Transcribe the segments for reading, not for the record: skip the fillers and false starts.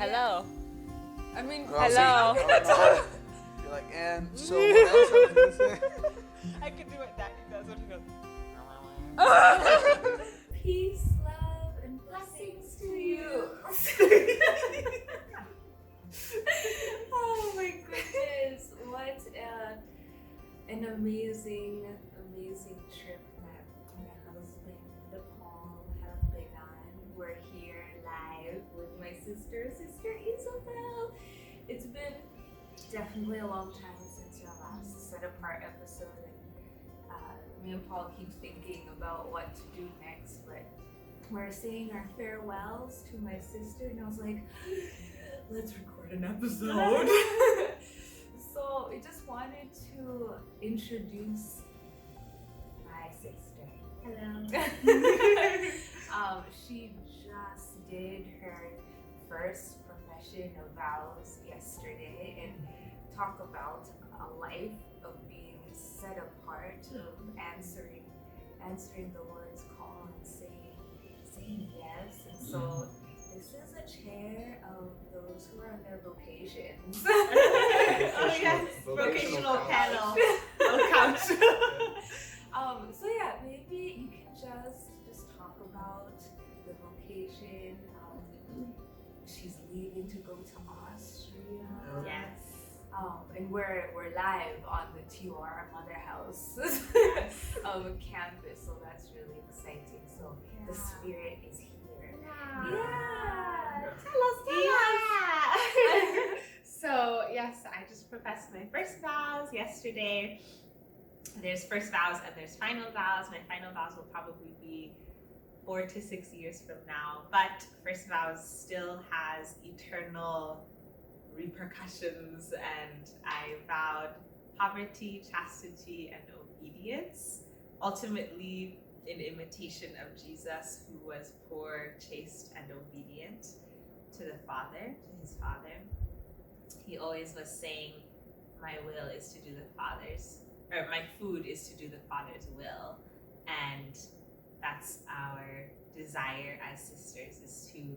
Hello. I mean, hello. You're like, and so what else are you gonna say? I could do what Daddy does when he goes. Peace, love, and blessings to you. Oh my goodness, what an amazing trip that my husband and Paul have been on. We're here live with my sister Isabelle. It's been definitely a long time since our last set apart episode, and me and Paul keep thinking about what to do next, but we're saying our farewells to my sister, and I was like, let's record an episode. So I just wanted to introduce my sister. Hello. She just did her first profession of vows yesterday, and talk about a life of being set apart, of answering the Lord's call and saying yes. And so this is a chair of those who are on their vocations. Oh yes, vocational panel. Couch. So yeah, maybe you can just talk about the vocation. She's leaving to go to Austria. Yes. And we're live on the TUR Mother House campus, so that's really exciting. So the spirit is here. Yeah. Tell us. So yes, I just professed my first vows yesterday. There's first vows and there's final vows. My final vows will probably be 4 to 6 years from now, but first vows still has eternal repercussions, and I vowed poverty, chastity, and obedience, ultimately in imitation of Jesus, who was poor, chaste, and obedient to the Father, to his Father. He always was saying, my will is to do the Father's, or my food is to do the Father's will, and that's our desire as sisters, is to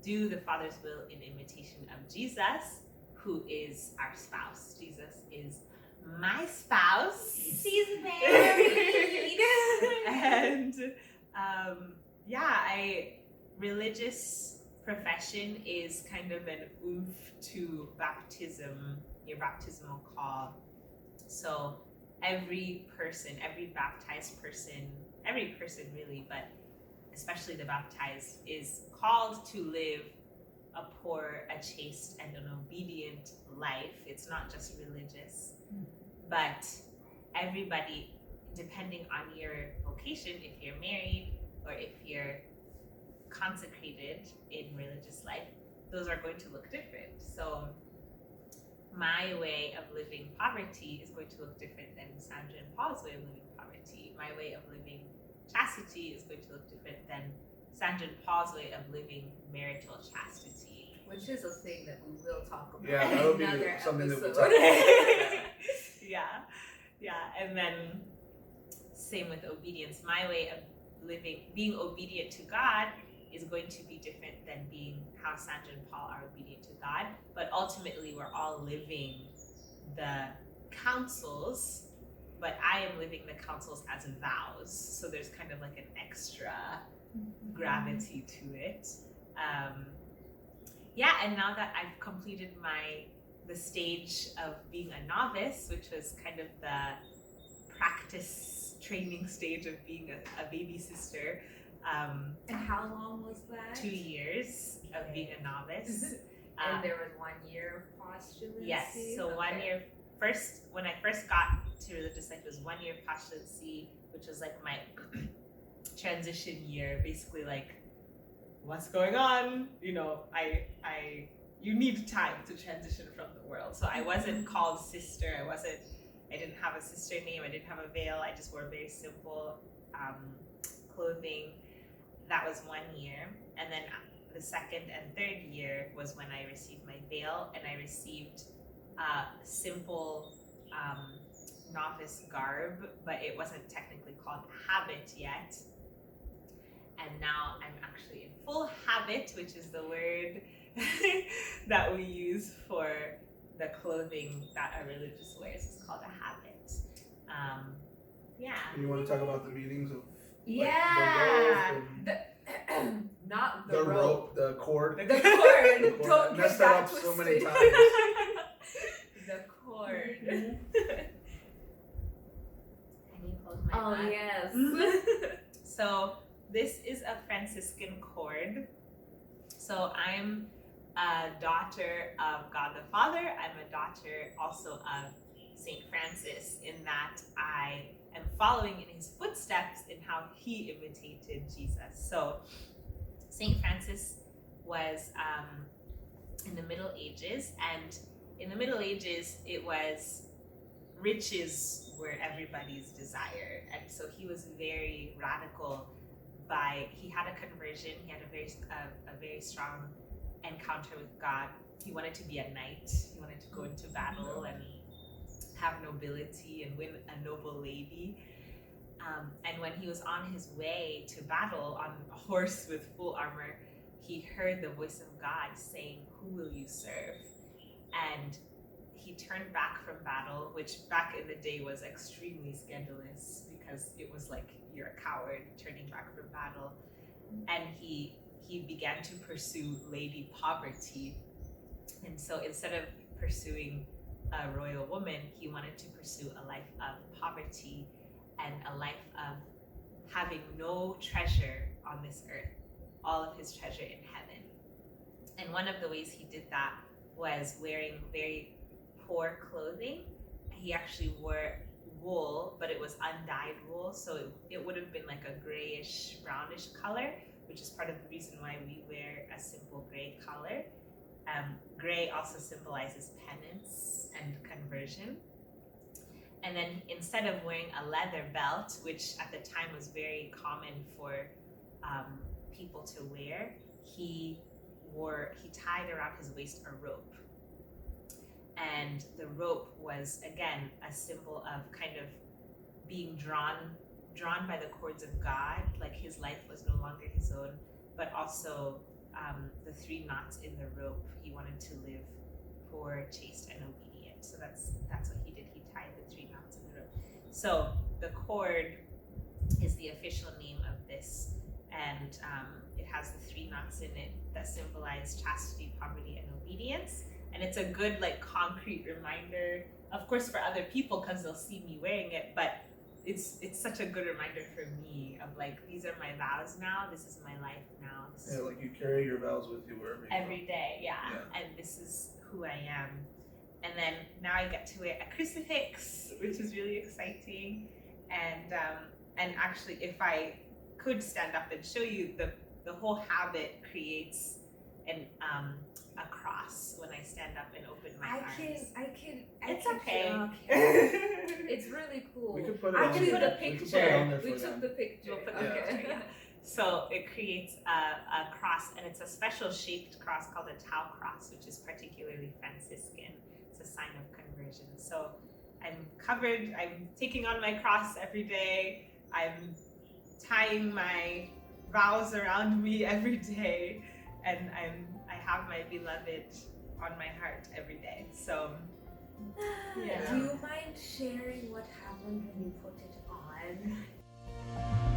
do the Father's will in imitation of Jesus, who is our spouse. Jesus is my spouse. She's married. And religious profession is kind of an oomph to baptism, your baptismal call. So every baptized person, every person really, but especially the baptized, is called to live a poor, a chaste, and an obedient life. It's not just religious, but everybody, depending on your vocation, if you're married or if you're consecrated in religious life, those are going to look different. So my way of living poverty is going to look different than Sandra and Paul's way of living poverty. My way of living chastity is going to look different than Sandra and Paul's way of living marital chastity. Which is a thing that we will talk about. Yeah, that'll be another something that we'll episode. talk about. Yeah. And then same with obedience. My way of being obedient to God is going to be different than being how Sandra and Paul are obedient to God. But ultimately, we're all living the counsels, but I am living the counsels as vows. So there's kind of like an extra gravity to it. And now that I've completed the stage of being a novice, which was kind of the practice training stage of being a baby sister. And how long was that? 2 years of being a novice. And there was 1 year of postulacy? Yes, so 1 year. When I first got to religious life, it was 1 year of postulacy, which was like my transition year, basically like, what's going on? You need time to transition from the world. So I wasn't called sister. I didn't have a sister name. I didn't have a veil. I just wore very simple clothing. That was 1 year. And then the second and third year was when I received my veil, and I received simple novice garb, but it wasn't technically called habit yet. And now I'm actually in full habit, which is the word that we use for the clothing that a religious wears. It's called a habit. Yeah. You want to talk about the meanings of Yeah. the rope and Not the rope, the cord. The The cord. cord. I Don't messed get that that up so many twisted. times. The cord. Can you hold my Oh mug? yes. So this is a Franciscan cord. So I'm a daughter of God the Father. I'm a daughter also of Saint Francis, in that I am following in his footsteps in how he imitated Jesus. So Saint Francis was in the Middle Ages, and in the Middle Ages it was riches were everybody's desire, and so he was very radical. He had a conversion. He had a very strong encounter with God. He wanted to be a knight. He wanted to go into battle and have nobility and win a noble lady. And when he was on his way to battle on a horse with full armor, he heard the voice of God saying, "Who will you serve?" And he turned back from battle, which back in the day was extremely scandalous, because it was like, you're a coward turning back from battle. And he began to pursue Lady Poverty. And so instead of pursuing a royal woman, he wanted to pursue a life of poverty and a life of having no treasure on this earth, all of his treasure in heaven. And one of the ways he did that was wearing very poor clothing. He actually wore wool, but it was undyed wool, so it would have been like a grayish, brownish color, which is part of the reason why we wear a simple gray color. Gray also symbolizes penance and conversion. And then instead of wearing a leather belt, which at the time was very common for people to wear, he tied around his waist a rope. And the rope was, again, a symbol of kind of being drawn by the cords of God, like his life was no longer his own, but also the 3 knots in the rope. He wanted to live poor, chaste, and obedient. So that's what he did. He tied the 3 knots in the rope. So the cord is the official name of this, and it has the 3 knots in it that symbolize chastity, poverty, and obedience. And it's a good, like, concrete reminder, of course, for other people, because they'll see me wearing it, but it's such a good reminder for me of, like, these are my vows now, this is my life now. Yeah, like you carry your vows with you wherever you go. Every day, yeah. And this is who I am. And then now I get to wear a crucifix, which is really exciting. And actually, if I could stand up and show you, the whole habit creates a cross when I stand up and open my arms. It's okay. It's really cool. We could put it I on can there. put a We could put it picture. on there We for took them. the picture. We'll put the Yeah. picture, yeah. So it creates a cross, and it's a special shaped cross called a Tau cross, which is particularly Franciscan. It's a sign of conversion. So I'm covered, I'm taking on my cross every day, I'm tying my vows around me every day, and I have my beloved on my heart every day. So yeah. Do you mind sharing what happened when you put it on?